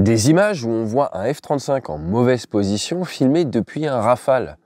Des images où on voit un F-35 en mauvaise position filmé depuis un Rafale.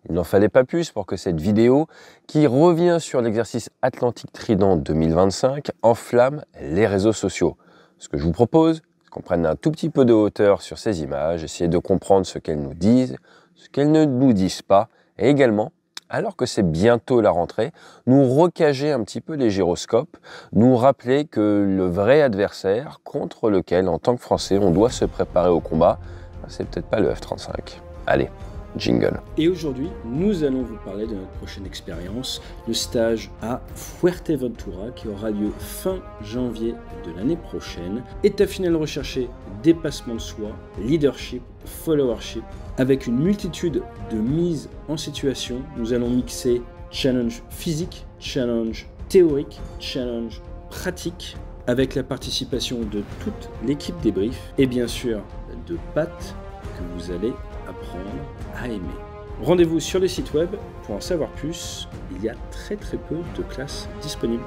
Il n'en fallait pas plus pour que cette vidéo, qui revient sur l'exercice Atlantique Trident 2025, enflamme les réseaux sociaux. Ce que je vous propose, c'est qu'on prenne un tout petit peu de hauteur sur ces images, essayer de comprendre ce qu'elles nous disent, ce qu'elles ne nous disent pas, et également, alors que c'est bientôt la rentrée, nous recager un petit peu les gyroscopes, nous rappeler que le vrai adversaire contre lequel, en tant que Français, on doit se préparer au combat, c'est peut-être pas le F-35. Allez, jingle. Et aujourd'hui, nous allons vous parler de notre prochaine expérience, le stage à Fuerteventura qui aura lieu fin janvier de l'année prochaine. Étape finale recherchée, dépassement de soi, leadership, followership. Avec une multitude de mises en situation, nous allons mixer challenge physique, challenge théorique, challenge pratique, avec la participation de toute l'équipe débrief et bien sûr de Pat que vous allez apprendre à aimer. Rendez-vous sur le site web pour en savoir plus. Il y a très peu de classes disponibles.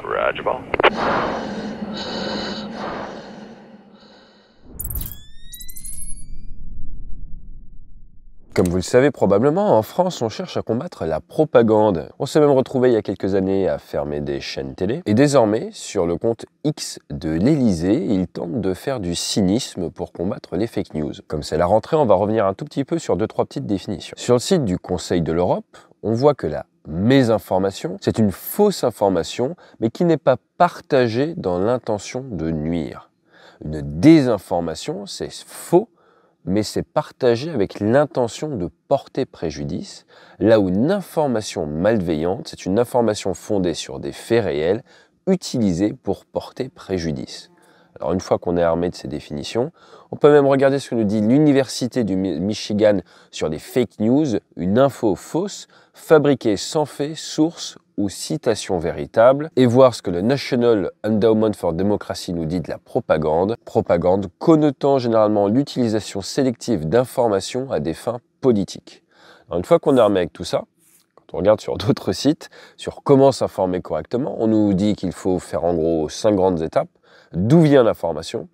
Roger ball. Comme vous le savez probablement, en France, on cherche à combattre la propagande. On s'est même retrouvé il y a quelques années à fermer des chaînes télé. Et désormais, sur le compte X de l'Élysée, ils tentent de faire du cynisme pour combattre les fake news. Comme c'est la rentrée, on va revenir un tout petit peu sur 2-3 petites définitions. Sur le site du Conseil de l'Europe, on voit que la mésinformation, c'est une fausse information, mais qui n'est pas partagée dans l'intention de nuire. Une désinformation, c'est faux, mais c'est partagé avec l'intention de porter préjudice, là où une information malveillante, c'est une information fondée sur des faits réels, utilisée pour porter préjudice. Alors une fois qu'on est armé de ces définitions, on peut même regarder ce que nous dit l'Université du Michigan sur des fake news, une info fausse, fabriquée sans fait, source ou citation véritable, et voir ce que le National Endowment for Democracy nous dit de la propagande, propagande connotant généralement l'utilisation sélective d'informations à des fins politiques. Alors une fois qu'on est armé avec tout ça, quand on regarde sur d'autres sites, sur comment s'informer correctement, on nous dit qu'il faut faire en gros 5 grandes étapes. D'où vient l'information?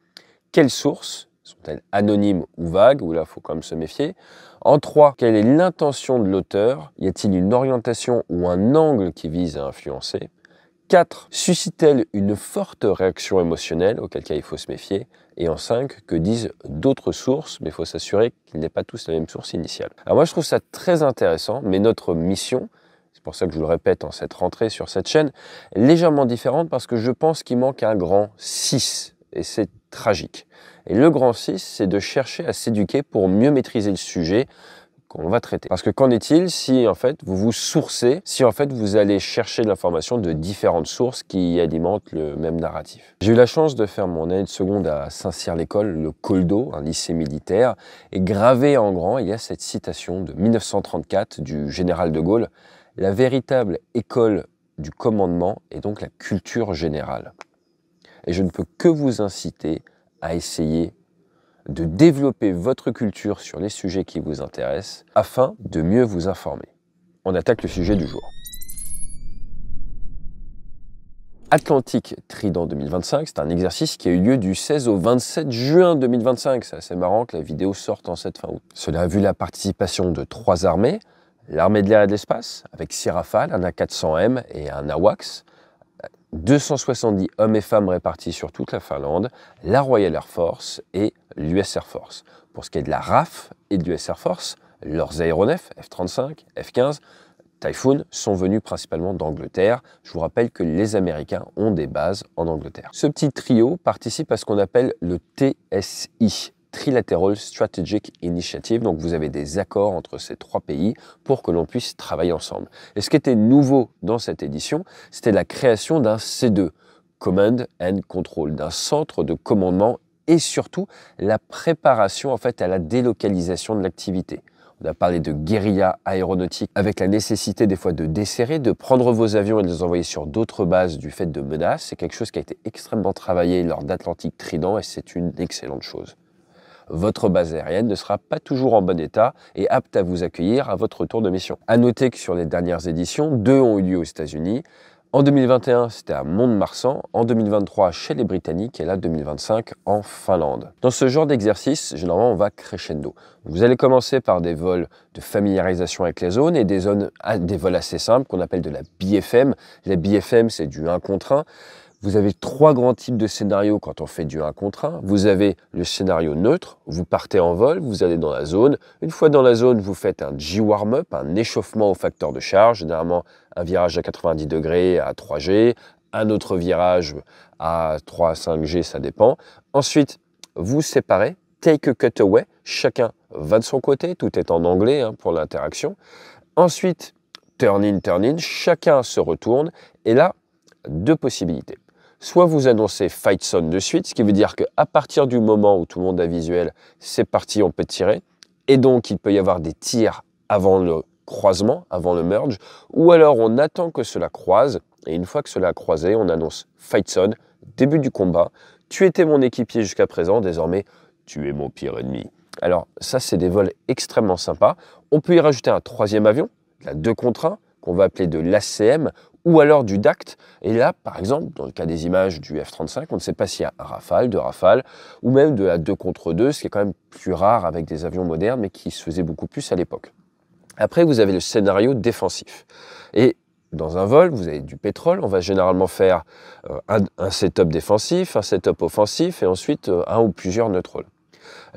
Quelles sources? Sont-elles anonymes ou vagues? Ou là, il faut quand même se méfier. En 3, quelle est l'intention de l'auteur? Y a-t-il une orientation ou un angle qui vise à influencer? 4, suscite-t-elle une forte réaction émotionnelle, auquel cas il faut se méfier? Et en 5, que disent d'autres sources, mais il faut s'assurer qu'ils n'aient pas tous la même source initiale. Alors moi, je trouve ça très intéressant, mais notre mission, c'est pour ça que je vous le répète en cette rentrée sur cette chaîne, est légèrement différente parce que je pense qu'il manque un grand 6, et c'est tragique. Et le grand 6, c'est de chercher à s'éduquer pour mieux maîtriser le sujet qu'on va traiter. Parce que qu'en est-il si en fait vous vous sourcez, si en fait vous allez chercher de l'information de différentes sources qui alimentent le même narratif? J'ai eu la chance de faire mon année de seconde à Saint-Cyr-l'École, le Coldo, un lycée militaire, et gravé en grand, il y a cette citation de 1934 du général de Gaulle: la véritable école du commandement est donc la culture générale. Et je ne peux que vous inciter à essayer de développer votre culture sur les sujets qui vous intéressent afin de mieux vous informer. On attaque le sujet du jour. Atlantique Trident 2025, c'est un exercice qui a eu lieu du 16 au 27 juin 2025. C'est assez marrant que la vidéo sorte en cette fin août. Cela a vu la participation de 3 armées: l'armée de l'air et de l'espace, avec 6 Rafales, un A400M et un AWACS, 270 hommes et femmes répartis sur toute la Finlande, la Royal Air Force et l'US Air Force. Pour ce qui est de la RAF et de l'US Air Force, leurs aéronefs F-35, F-15, Typhoon sont venus principalement d'Angleterre. Je vous rappelle que les Américains ont des bases en Angleterre. Ce petit trio participe à ce qu'on appelle le TSI, Trilateral Strategic Initiative, donc vous avez des accords entre ces 3 pays pour que l'on puisse travailler ensemble. Et ce qui était nouveau dans cette édition, c'était la création d'un C2, Command and Control, d'un centre de commandement, et surtout la préparation en fait à la délocalisation de l'activité. On a parlé de guérilla aéronautique avec la nécessité des fois de desserrer, de prendre vos avions et de les envoyer sur d'autres bases du fait de menaces. C'est quelque chose qui a été extrêmement travaillé lors d'Atlantique Trident et c'est une excellente chose. votre base aérienne ne sera pas toujours en bon état et apte à vous accueillir à votre retour de mission. À noter que sur les dernières éditions, 2 ont eu lieu aux États-Unis. En 2021, c'était à Mont-de-Marsan, en 2023 chez les Britanniques et là 2025 en Finlande. Dans ce genre d'exercice, généralement on va crescendo. Vous allez commencer par des vols de familiarisation avec les zones et des vols assez simples qu'on appelle de la BFM. La BFM, c'est du 1 contre 1. Vous avez 3 grands types de scénarios quand on fait du 1 contre 1. Vous avez le scénario neutre, vous partez en vol, vous allez dans la zone. Une fois dans la zone, vous faites un G-warm-up, un échauffement au facteur de charge, généralement un virage à 90 degrés à 3G, un autre virage à 3 à 5G, ça dépend. Ensuite, vous séparez, take a cutaway, chacun va de son côté, tout est en anglais pour l'interaction. Ensuite, turn in, chacun se retourne et là, 2 possibilités. Soit vous annoncez fight zone de suite, ce qui veut dire qu'à partir du moment où tout le monde a visuel, c'est parti, on peut tirer. Et donc, il peut y avoir des tirs avant le croisement, avant le merge, ou alors on attend que cela croise, et une fois que cela a croisé, on annonce fight zone, début du combat. Tu étais mon équipier jusqu'à présent, désormais, tu es mon pire ennemi. Alors, ça, c'est des vols extrêmement sympas. On peut y rajouter un 3e avion, la 2 contre 1, qu'on va appeler de l'ACM, ou alors du DACT. Et là, par exemple, dans le cas des images du F-35, on ne sait pas s'il y a un Rafale, 2 Rafales, ou même de la 2 contre 2, ce qui est quand même plus rare avec des avions modernes, mais qui se faisait beaucoup plus à l'époque. Après, vous avez le scénario défensif. Et dans un vol, vous avez du pétrole, on va généralement faire un setup défensif, un setup offensif, et ensuite un ou plusieurs neutrals.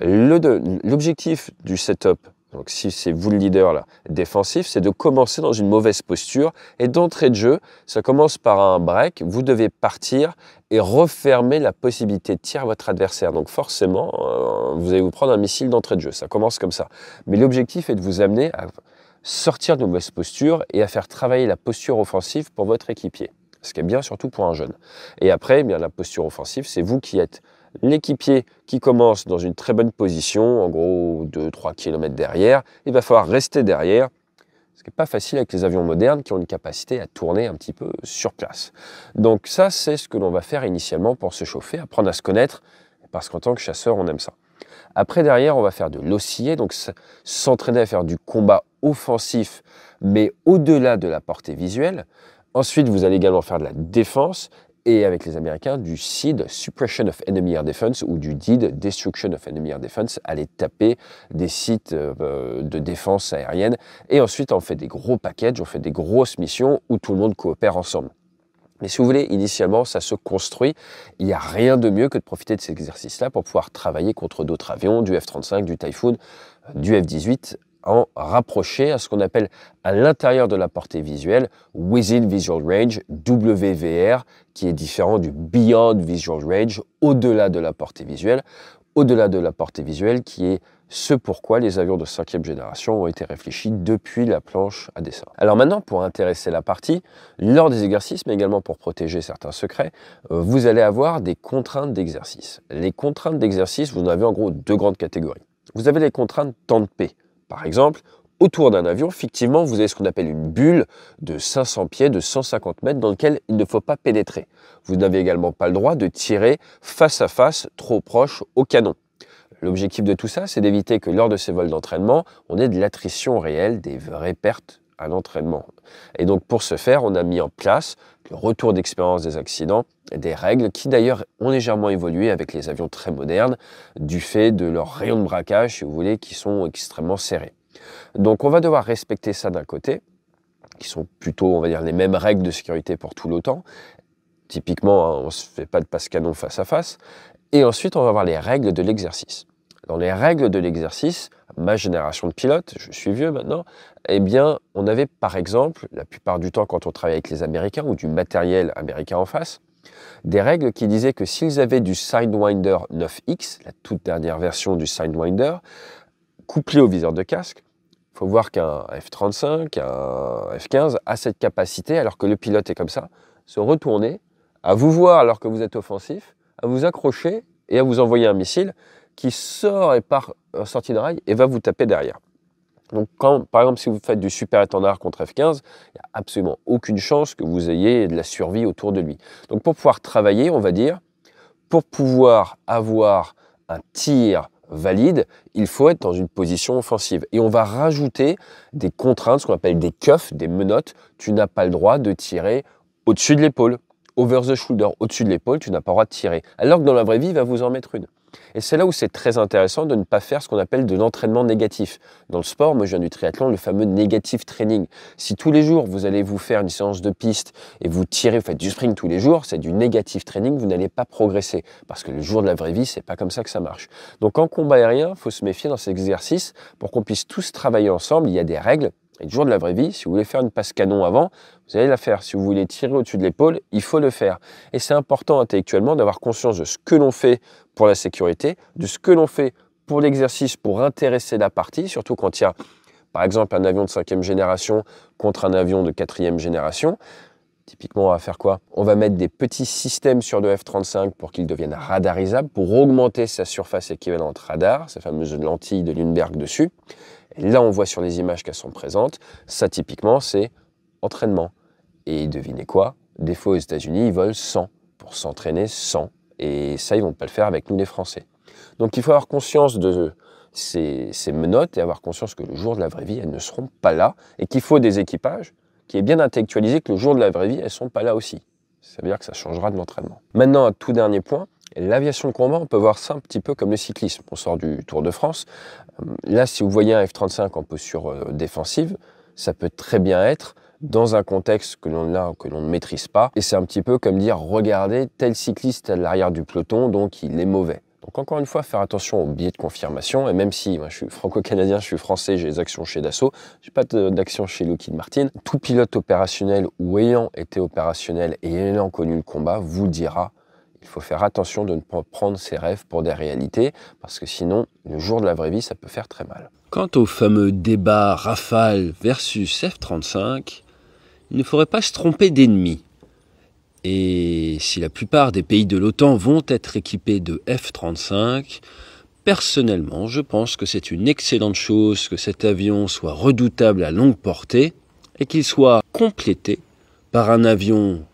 L'objectif du setup, donc si c'est vous le leader là, défensif, c'est de commencer dans une mauvaise posture et d'entrée de jeu, ça commence par un break, vous devez partir et refermer la possibilité de tir à votre adversaire. Donc forcément, vous allez vous prendre un missile d'entrée de jeu, ça commence comme ça. Mais l'objectif est de vous amener à sortir de mauvaise posture et à faire travailler la posture offensive pour votre équipier. Ce qui est bien surtout pour un jeune. Et après, eh bien, la posture offensive, c'est vous qui êtes l'équipier qui commence dans une très bonne position, en gros 2-3 km derrière. Il va falloir rester derrière, ce qui n'est pas facile avec les avions modernes qui ont une capacité à tourner un petit peu sur place. Donc ça, c'est ce que l'on va faire initialement pour se chauffer, apprendre à se connaître, parce qu'en tant que chasseur, on aime ça. Après, derrière, on va faire de l'oscillé, donc s'entraîner à faire du combat offensif, mais au-delà de la portée visuelle. Ensuite, vous allez également faire de la défense, et avec les Américains, du SEAD, Suppression of Enemy Air Defense, ou du DEAD, Destruction of Enemy Air Defense, aller taper des sites de défense aérienne. Et ensuite, on fait des gros packages, on fait des grosses missions où tout le monde coopère ensemble. Mais si vous voulez, initialement, ça se construit. Il n'y a rien de mieux que de profiter de cet exercice-là pour pouvoir travailler contre d'autres avions, du F-35, du Typhoon, du F-18, en rapproché à ce qu'on appelle à l'intérieur de la portée visuelle, Within Visual Range, WVR, qui est différent du Beyond Visual Range, au-delà de la portée visuelle. Au-delà de la portée visuelle, qui est ce pourquoi les avions de 5e génération ont été réfléchis depuis la planche à dessin. Alors maintenant, pour intéresser la partie, lors des exercices, mais également pour protéger certains secrets, vous allez avoir des contraintes d'exercice. Les contraintes d'exercice, vous en avez en gros 2 grandes catégories. Vous avez les contraintes temps de P. Par exemple, autour d'un avion, fictivement, vous avez ce qu'on appelle une bulle de 500 pieds, de 150 mètres, dans laquelle il ne faut pas pénétrer. Vous n'avez également pas le droit de tirer face à face, trop proche au canon. L'objectif de tout ça, c'est d'éviter que lors de ces vols d'entraînement, on ait de l'attrition réelle, des vraies pertes à l'entraînement. Et donc pour ce faire, on a mis en place le retour d'expérience des accidents, des règles qui d'ailleurs ont légèrement évolué avec les avions très modernes, du fait de leurs rayons de braquage, si vous voulez, qui sont extrêmement serrés. Donc on va devoir respecter ça d'un côté, qui sont plutôt, on va dire, les mêmes règles de sécurité pour tout l'OTAN. Typiquement, on ne se fait pas de passe-canon face à face. Et ensuite, on va voir les règles de l'exercice. Dans les règles de l'exercice, ma génération de pilotes, je suis vieux maintenant, eh bien, on avait par exemple, la plupart du temps quand on travaillait avec les Américains ou du matériel américain en face, des règles qui disaient que s'ils avaient du Sidewinder 9X, la toute dernière version du Sidewinder, couplé au viseur de casque, il faut voir qu'un F-35, un F-15 a cette capacité, alors que le pilote est comme ça, se retourner, à vous voir alors que vous êtes offensif, à vous accrocher et à vous envoyer un missile qui sort et part en sortie de rail et va vous taper derrière. Donc par exemple, si vous faites du super étendard contre F-15, il n'y a absolument aucune chance que vous ayez de la survie autour de lui. Donc pour pouvoir travailler, on va dire, pour pouvoir avoir un tir valide, il faut être dans une position offensive. Et on va rajouter des contraintes, ce qu'on appelle des cuffs, des menottes. Tu n'as pas le droit de tirer au-dessus de l'épaule, over the shoulder, au-dessus de l'épaule, tu n'as pas le droit de tirer. Alors que dans la vraie vie, il va vous en mettre une. Et c'est là où c'est très intéressant de ne pas faire ce qu'on appelle de l'entraînement négatif. Dans le sport, moi je viens du triathlon, le fameux negative training. Si tous les jours vous allez vous faire une séance de piste et vous tirez, vous faites du sprint tous les jours, c'est du negative training, vous n'allez pas progresser. Parce que le jour de la vraie vie, c'est pas comme ça que ça marche. Donc en combat aérien, il faut se méfier dans ces exercices pour qu'on puisse tous travailler ensemble. Il y a des règles. Et le jour de la vraie vie, si vous voulez faire une passe canon avant, vous allez la faire. Si vous voulez tirer au-dessus de l'épaule, il faut le faire. Et c'est important intellectuellement d'avoir conscience de ce que l'on fait pour la sécurité, de ce que l'on fait pour l'exercice, pour intéresser la partie, surtout quand il y a, par exemple, un avion de 5e génération contre un avion de 4e génération. Typiquement, on va faire quoi? On va mettre des petits systèmes sur le F-35 pour qu'ils deviennent radarisables, pour augmenter sa surface équivalente radar, ces fameuses lentilles de Lundberg dessus. Et là, on voit sur les images qu'elles sont présentes, ça typiquement, c'est entraînement. Et devinez quoi? Des fois aux États-Unis, ils volent 100 pour s'entraîner 100. Et ça, ils ne vont pas le faire avec nous les Français. Donc il faut avoir conscience de ces menottes et avoir conscience que le jour de la vraie vie, elles ne seront pas là et qu'il faut des équipages qui est bien intellectualisé que le jour de la vraie vie, elles ne sont pas là aussi. Ça veut dire que ça changera de l'entraînement. Maintenant, un tout dernier point, l'aviation de combat, on peut voir ça un petit peu comme le cyclisme. On sort du Tour de France. Là, si vous voyez un F-35 en posture défensive, ça peut très bien être dans un contexte que l'on ne maîtrise pas. Et c'est un petit peu comme dire, regardez, tel cycliste est à l'arrière du peloton, donc il est mauvais. Donc encore une fois, faire attention aux biais de confirmation. Et même si moi, je suis franco-canadien, je suis français, j'ai des actions chez Dassault, je n'ai pas d'actions chez Lockheed Martin. Tout pilote opérationnel ou ayant été opérationnel et ayant connu le combat vous dira il faut faire attention de ne pas prendre ses rêves pour des réalités, parce que sinon, le jour de la vraie vie, ça peut faire très mal. Quant au fameux débat Rafale versus F-35, il ne faudrait pas se tromper d'ennemis. Et si la plupart des pays de l'OTAN vont être équipés de F-35, personnellement, je pense que c'est une excellente chose que cet avion soit redoutable à longue portée et qu'il soit complété par un avion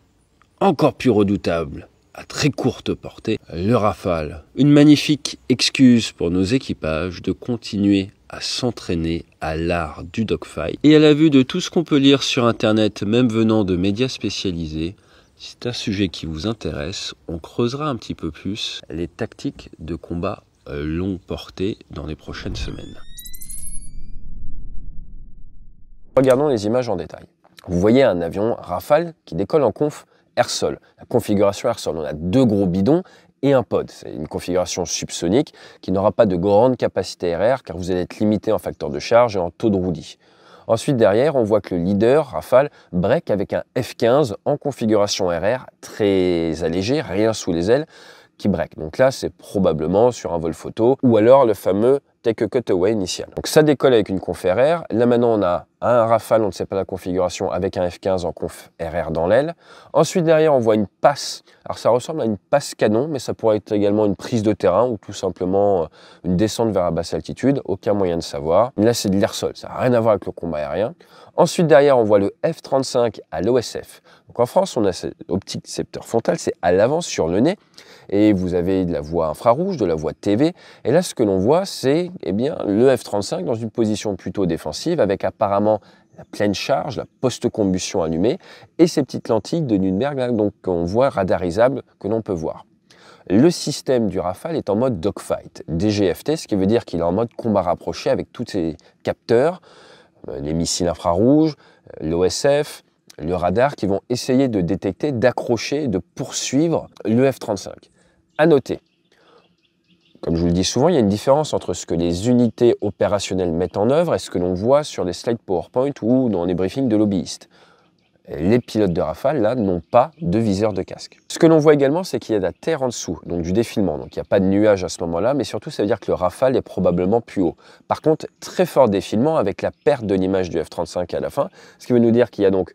encore plus redoutable à très courte portée, le Rafale. Une magnifique excuse pour nos équipages de continuer à s'entraîner à l'art du dogfight. Et à la vue de tout ce qu'on peut lire sur Internet, même venant de médias spécialisés, si c'est un sujet qui vous intéresse, on creusera un petit peu plus les tactiques de combat longue portée dans les prochaines semaines. Regardons les images en détail. Vous voyez un avion Rafale qui décolle en conf air-sol. La configuration air-sol, on a deux gros bidons et un pod. C'est une configuration subsonique qui n'aura pas de grande capacité RR car vous allez être limité en facteur de charge et en taux de roulis. Ensuite, derrière, on voit que le leader, Rafale, break avec un F-15 en configuration RR très allégé, rien sous les ailes, qui break. Donc là, c'est probablement sur un vol photo ou alors le fameux take a cutaway initial. Donc ça décolle avec une conf RR. Là maintenant, on a un Rafale, on ne sait pas la configuration, avec un F-15 en conf RR dans l'aile. Ensuite, derrière, on voit une passe. Alors ça ressemble à une passe canon, mais ça pourrait être également une prise de terrain ou tout simplement une descente vers la basse altitude. Aucun moyen de savoir. Mais là, c'est de l'air-sol. Ça n'a rien à voir avec le combat aérien. Ensuite, derrière, on voit le F-35 à l'OSF. Donc en France, on a cette optique récepteur frontal, c'est à l'avant sur le nez. Et vous avez de la voie infrarouge, de la voie TV. Et là, ce que l'on voit, c'est bien, le F-35 dans une position plutôt défensive, avec apparemment la pleine charge, la post-combustion allumée, et ces petites lentilles de Lundberg, là, donc on voit radarisables, que l'on peut voir. Le système du Rafale est en mode dogfight, DGFT, ce qui veut dire qu'il est en mode combat rapproché avec tous ces capteurs, les missiles infrarouges, l'OSF, le radar, qui vont essayer de détecter, d'accrocher, de poursuivre le F-35. À noter, comme je vous le dis souvent, il y a une différence entre ce que les unités opérationnelles mettent en œuvre et ce que l'on voit sur les slides PowerPoint ou dans les briefings de lobbyistes. Les pilotes de Rafale, là, n'ont pas de viseur de casque. Ce que l'on voit également, c'est qu'il y a de la terre en dessous, donc du défilement. Donc il n'y a pas de nuage à ce moment-là, mais surtout, ça veut dire que le Rafale est probablement plus haut. Par contre, très fort défilement avec la perte de l'image du F-35 à la fin, ce qui veut nous dire qu'il y a donc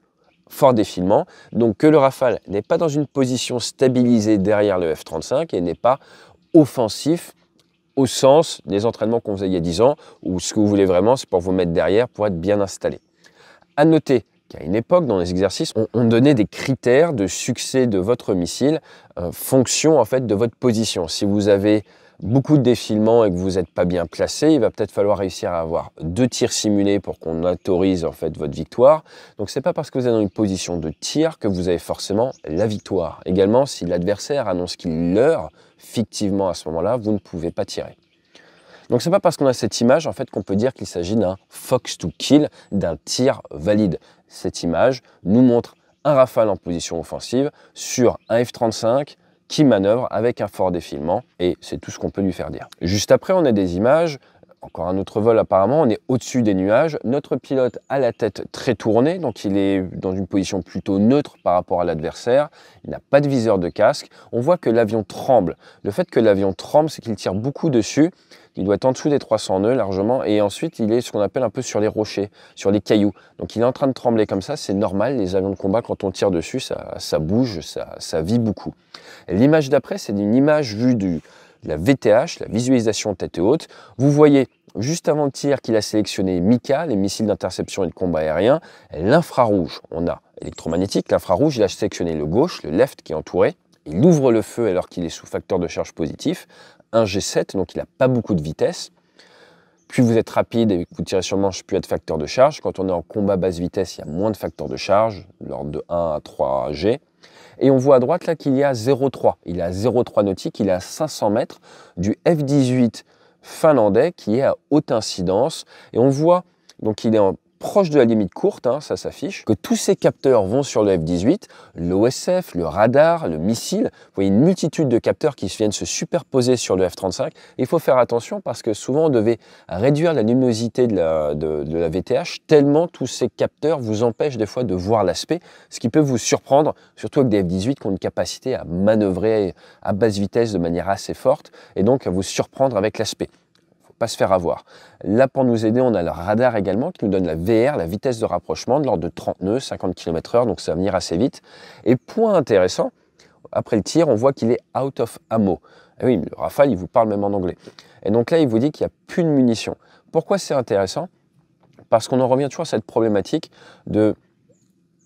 fort défilement, donc que le Rafale n'est pas dans une position stabilisée derrière le F-35 et n'est pas offensif au sens des entraînements qu'on faisait il y a 10 ans, où ce que vous voulez vraiment, c'est pour vous mettre derrière, pour être bien installé. À noter qu'à une époque, dans les exercices, on donnait des critères de succès de votre missile, fonction en fait de votre position. Si vous avez beaucoup de défilements et que vous n'êtes pas bien placé, il va peut-être falloir réussir à avoir 2 tirs simulés pour qu'on autorise en fait votre victoire. Donc c'est pas parce que vous êtes dans une position de tir que vous avez forcément la victoire. Également, si l'adversaire annonce qu'il leurre, fictivement à ce moment-là, vous ne pouvez pas tirer. Donc c'est pas parce qu'on a cette image en fait qu'on peut dire qu'il s'agit d'un fox to kill, d'un tir valide. Cette image nous montre un Rafale en position offensive sur un F-35 qui manœuvre avec un fort défilement et c'est tout ce qu'on peut lui faire dire. Juste après, on a des images, encore un autre vol apparemment, on est au-dessus des nuages. Notre pilote a la tête très tournée, donc il est dans une position plutôt neutre par rapport à l'adversaire. Il n'a pas de viseur de casque. On voit que l'avion tremble. Le fait que l'avion tremble, c'est qu'il tire beaucoup dessus. Il doit être en dessous des 300 nœuds largement et ensuite il est ce qu'on appelle un peu sur les rochers, sur les cailloux. Donc il est en train de trembler comme ça, c'est normal, les avions de combat quand on tire dessus, ça bouge, ça vit beaucoup. L'image d'après, c'est une image vue de la VTH, la visualisation tête haute. Vous voyez juste avant le tir qu'il a sélectionné MICA, les missiles d'interception et de combat aérien, l'infrarouge. On a électromagnétique, l'infrarouge, il a sélectionné le gauche, le left qui est entouré. Il ouvre le feu alors qu'il est sous facteur de charge positif. Un G7, donc il n'a pas beaucoup de vitesse. Plus vous êtes rapide et que vous tirez sur manche, plus il y a de facteurs de charge. Quand on est en combat basse vitesse, il y a moins de facteurs de charge, de l'ordre de 1 à 3 G. Et on voit à droite là qu'il y a 0,3. Il est à 0,3 nautique, il est à 500 mètres du F-18 finlandais qui est à haute incidence. Et on voit, donc il est proche de la limite courte, hein, ça s'affiche, que tous ces capteurs vont sur le F-18, l'OSF, le radar, le missile. Vous voyez une multitude de capteurs qui viennent se superposer sur le F-35. Il faut faire attention parce que souvent on devait réduire la luminosité de la VTH tellement tous ces capteurs vous empêchent des fois de voir l'aspect, ce qui peut vous surprendre, surtout avec des F-18 qui ont une capacité à manœuvrer à basse vitesse de manière assez forte et donc à vous surprendre avec l'aspect. Pas se faire avoir. Là, pour nous aider, on a le radar également qui nous donne la VR, la vitesse de rapprochement de l'ordre de 30 nœuds, 50 km/h, donc ça va venir assez vite. Et point intéressant, après le tir, on voit qu'il est out of ammo. Et oui, le Rafale, il vous parle même en anglais. Et donc là, il vous dit qu'il n'y a plus de munitions. Pourquoi c'est intéressant? Parce qu'on en revient toujours à cette problématique de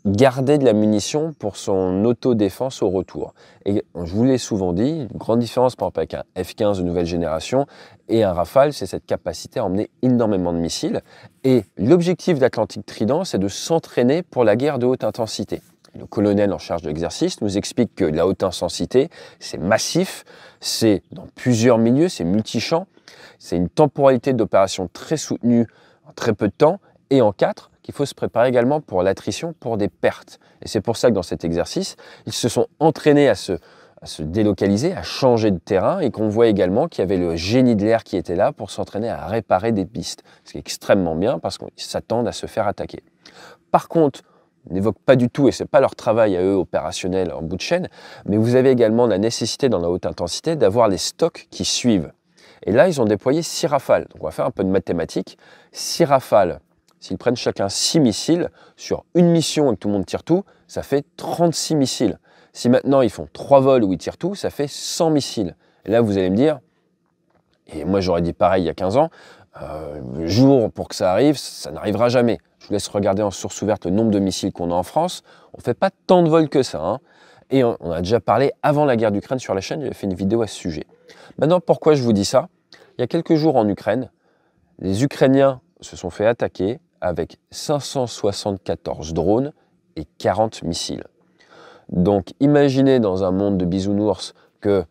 garder de la munition pour son autodéfense au retour. Et je vous l'ai souvent dit, une grande différence par exemple avec un F-15 de nouvelle génération et un Rafale, c'est cette capacité à emmener énormément de missiles. Et l'objectif d'Atlantic Trident, c'est de s'entraîner pour la guerre de haute intensité. Le colonel en charge de l'exercice nous explique que la haute intensité, c'est massif, c'est dans plusieurs milieux, c'est multichamp, c'est une temporalité d'opération très soutenue en très peu de temps, et en 4, qu'il faut se préparer également pour l'attrition, pour des pertes. Et c'est pour ça que dans cet exercice, ils se sont entraînés à se délocaliser, à changer de terrain, et qu'on voit également qu'il y avait le génie de l'air qui était là pour s'entraîner à réparer des pistes. Ce qui est extrêmement bien parce qu'ils s'attendent à se faire attaquer. Par contre, on n'évoque pas du tout, et ce n'est pas leur travail à eux opérationnel en bout de chaîne, mais vous avez également la nécessité dans la haute intensité d'avoir les stocks qui suivent. Et là, ils ont déployé 6 Rafales. Donc on va faire un peu de mathématiques. 6 Rafales, s'ils prennent chacun 6 missiles, sur une mission et que tout le monde tire tout, ça fait 36 missiles. Si maintenant ils font 3 vols où ils tirent tout, ça fait 100 missiles. Et là, vous allez me dire, et moi j'aurais dit pareil il y a 15 ans, le jour pour que ça arrive, ça n'arrivera jamais. Je vous laisse regarder en source ouverte le nombre de missiles qu'on a en France. On ne fait pas tant de vols que ça, hein. Et on a déjà parlé avant la guerre d'Ukraine sur la chaîne, j'avais fait une vidéo à ce sujet. Maintenant, pourquoi je vous dis ça? Il y a quelques jours en Ukraine, les Ukrainiens se sont fait attaquer avec 574 drones et 40 missiles. Donc imaginez dans un monde de bisounours que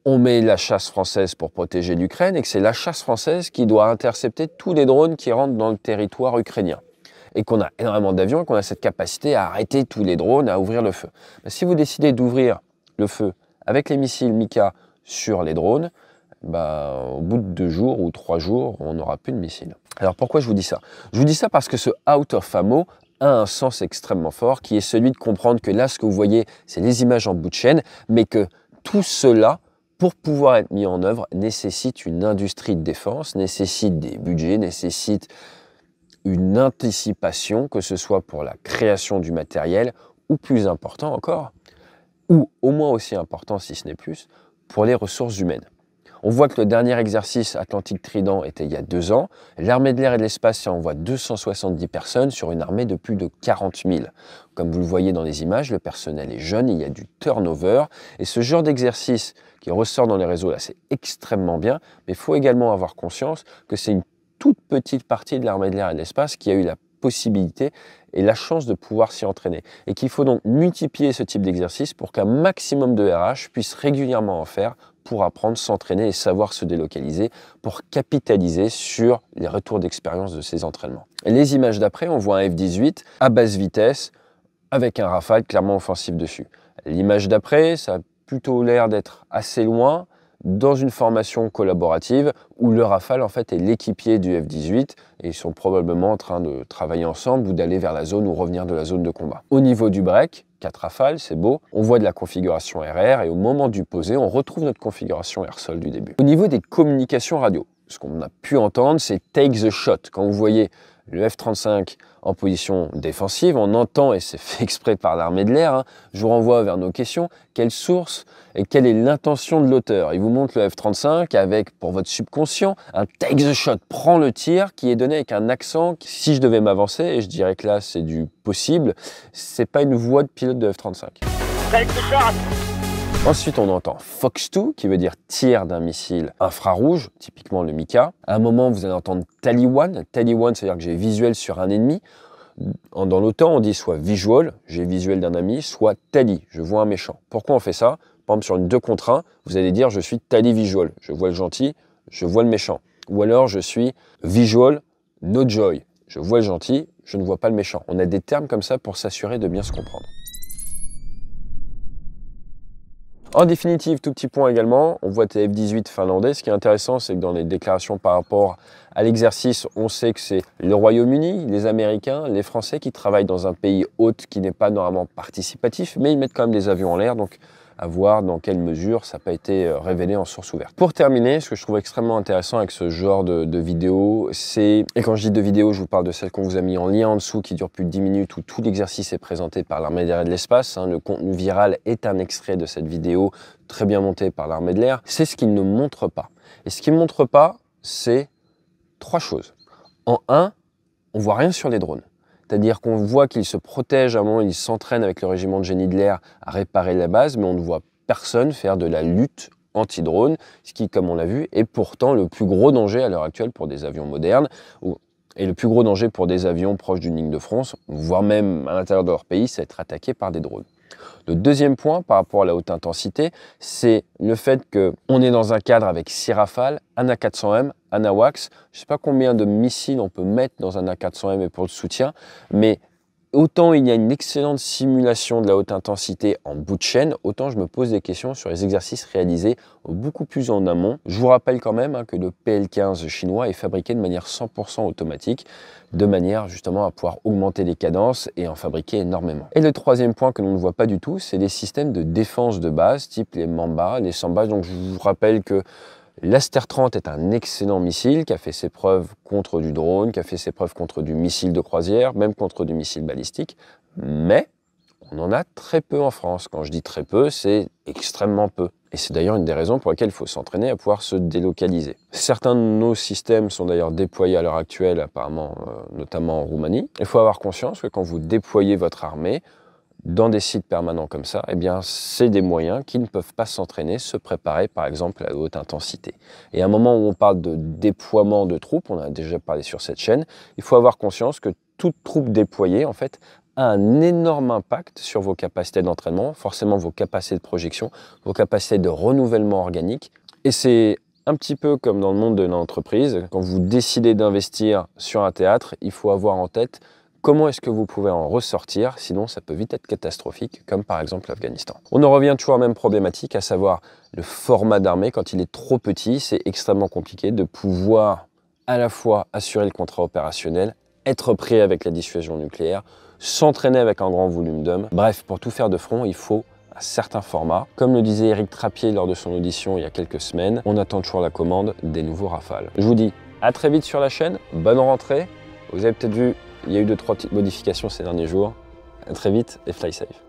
on met la chasse française pour protéger l'Ukraine et que c'est la chasse française qui doit intercepter tous les drones qui rentrent dans le territoire ukrainien. Et qu'on a énormément d'avions et qu'on a cette capacité à arrêter tous les drones, à ouvrir le feu. Mais si vous décidez d'ouvrir le feu avec les missiles MICA sur les drones, au bout de 2 jours ou 3 jours, on n'aura plus de missiles. Alors pourquoi je vous dis ça? Je vous dis ça parce que ce out of ammo a un sens extrêmement fort qui est celui de comprendre que là, ce que vous voyez, c'est les images en bout de chaîne, mais que tout cela, pour pouvoir être mis en œuvre, nécessite une industrie de défense, nécessite des budgets, nécessite une anticipation, que ce soit pour la création du matériel, ou plus important encore, ou au moins aussi important si ce n'est plus, pour les ressources humaines. On voit que le dernier exercice Atlantique Trident était il y a 2 ans. L'armée de l'air et de l'espace envoie 270 personnes sur une armée de plus de 40 000. Comme vous le voyez dans les images, le personnel est jeune, il y a du turnover. Et ce genre d'exercice qui ressort dans les réseaux, là, c'est extrêmement bien. Mais il faut également avoir conscience que c'est une toute petite partie de l'armée de l'air et de l'espace qui a eu la possibilité et la chance de pouvoir s'y entraîner. Et qu'il faut donc multiplier ce type d'exercice pour qu'un maximum de RH puisse régulièrement en faire pour apprendre, s'entraîner et savoir se délocaliser pour capitaliser sur les retours d'expérience de ces entraînements. Et les images d'après, on voit un F-18 à basse vitesse avec un Rafale clairement offensif dessus. L'image d'après, ça a plutôt l'air d'être assez loin, dans une formation collaborative où le Rafale en fait est l'équipier du F-18 et ils sont probablement en train de travailler ensemble ou d'aller vers la zone ou revenir de la zone de combat. Au niveau du break, 4 Rafales, c'est beau, on voit de la configuration RR et au moment du poser, on retrouve notre configuration air-sol du début. Au niveau des communications radio, ce qu'on a pu entendre, c'est take the shot. Quand vous voyez le F-35 en position défensive, on entend, et c'est fait exprès par l'armée de l'air, je vous renvoie vers nos questions, quelle source et quelle est l'intention de l'auteur. Il vous montre le F-35 avec, pour votre subconscient, un take the shot, prends le tir, qui est donné avec un accent, si je devais m'avancer, et je dirais que là c'est du possible, c'est pas une voix de pilote de F-35. Take the shot. Ensuite, on entend Fox 2, qui veut dire tir d'un missile infrarouge, typiquement le Mika. À un moment, vous allez entendre Tally 1. Tally 1, c'est-à-dire que j'ai visuel sur un ennemi. Dans l'OTAN, on dit soit visual, j'ai visuel d'un ami, soit Tally, je vois un méchant. Pourquoi on fait ça? Par exemple, sur une 2 contre 1, vous allez dire je suis Tally visual, je vois le gentil, je vois le méchant. Ou alors je suis visual, no joy, je vois le gentil, je ne vois pas le méchant. On a des termes comme ça pour s'assurer de bien se comprendre. En définitive, tout petit point également, on voit tes F-18 finlandais. Ce qui est intéressant, c'est que dans les déclarations par rapport à l'exercice, on sait que c'est le Royaume-Uni, les Américains, les Français qui travaillent dans un pays hôte qui n'est pas normalement participatif, mais ils mettent quand même des avions en l'air, donc à voir dans quelle mesure ça n'a pas été révélé en source ouverte. Pour terminer, ce que je trouve extrêmement intéressant avec ce genre de vidéo, c'est, et quand je dis de vidéo, je vous parle de celle qu'on vous a mis en lien en dessous qui dure plus de 10 minutes où tout l'exercice est présenté par l'armée de l'air et de l'espace. Le contenu viral est un extrait de cette vidéo très bien montée par l'armée de l'air. C'est ce qu'il ne montre pas. Et ce qu'il ne montre pas, c'est 3 choses. En 1, on voit rien sur les drones. C'est-à-dire qu'on voit qu'ils se protègent à un moment, ils s'entraînent avec le régiment de génie de l'air à réparer la base, mais on ne voit personne faire de la lutte anti-drone, ce qui, comme on l'a vu, est pourtant le plus gros danger à l'heure actuelle pour des avions modernes, et le plus gros danger pour des avions proches d'une ligne de front, voire même à l'intérieur de leur pays, c'est être attaqué par des drones. Le deuxième point par rapport à la haute intensité, c'est le fait qu'on est dans un cadre avec 6 Rafales, un A400M, un AWACS. Je ne sais pas combien de missiles on peut mettre dans un A400M et pour le soutien, mais autant il y a une excellente simulation de la haute intensité en bout de chaîne, autant je me pose des questions sur les exercices réalisés beaucoup plus en amont. Je vous rappelle quand même que le PL-15 chinois est fabriqué de manière 100% automatique, de manière justement à pouvoir augmenter les cadences et en fabriquer énormément. Et le troisième point que l'on ne voit pas du tout, c'est les systèmes de défense de base, type les Mamba, les Samba. Donc je vous rappelle que l'Aster 30 est un excellent missile qui a fait ses preuves contre du drone, qui a fait ses preuves contre du missile de croisière, même contre du missile balistique, mais on en a très peu en France. Quand je dis très peu, c'est extrêmement peu. Et c'est d'ailleurs une des raisons pour lesquelles il faut s'entraîner à pouvoir se délocaliser. Certains de nos systèmes sont d'ailleurs déployés à l'heure actuelle, apparemment, notamment en Roumanie. Il faut avoir conscience que quand vous déployez votre armée, dans des sites permanents comme ça, eh bien, c'est des moyens qui ne peuvent pas s'entraîner, se préparer par exemple à la haute intensité. Et à un moment où on parle de déploiement de troupes, on en a déjà parlé sur cette chaîne, il faut avoir conscience que toute troupe déployée, en fait, a un énorme impact sur vos capacités d'entraînement, forcément vos capacités de projection, vos capacités de renouvellement organique. Et c'est un petit peu comme dans le monde de l'entreprise, quand vous décidez d'investir sur un théâtre, il faut avoir en tête comment est-ce que vous pouvez en ressortir, sinon ça peut vite être catastrophique, comme par exemple l'Afghanistan. On en revient toujours à la même problématique, à savoir le format d'armée. Quand il est trop petit, c'est extrêmement compliqué de pouvoir à la fois assurer le contrat opérationnel, être prêt avec la dissuasion nucléaire, s'entraîner avec un grand volume d'hommes. Bref, pour tout faire de front, il faut un certain format. Comme le disait Éric Trappier lors de son audition il y a quelques semaines, on attend toujours la commande des nouveaux Rafales. Je vous dis à très vite sur la chaîne, bonne rentrée. Vous avez peut-être vu, il y a eu 2-3 petites modifications ces derniers jours. À très vite et fly safe.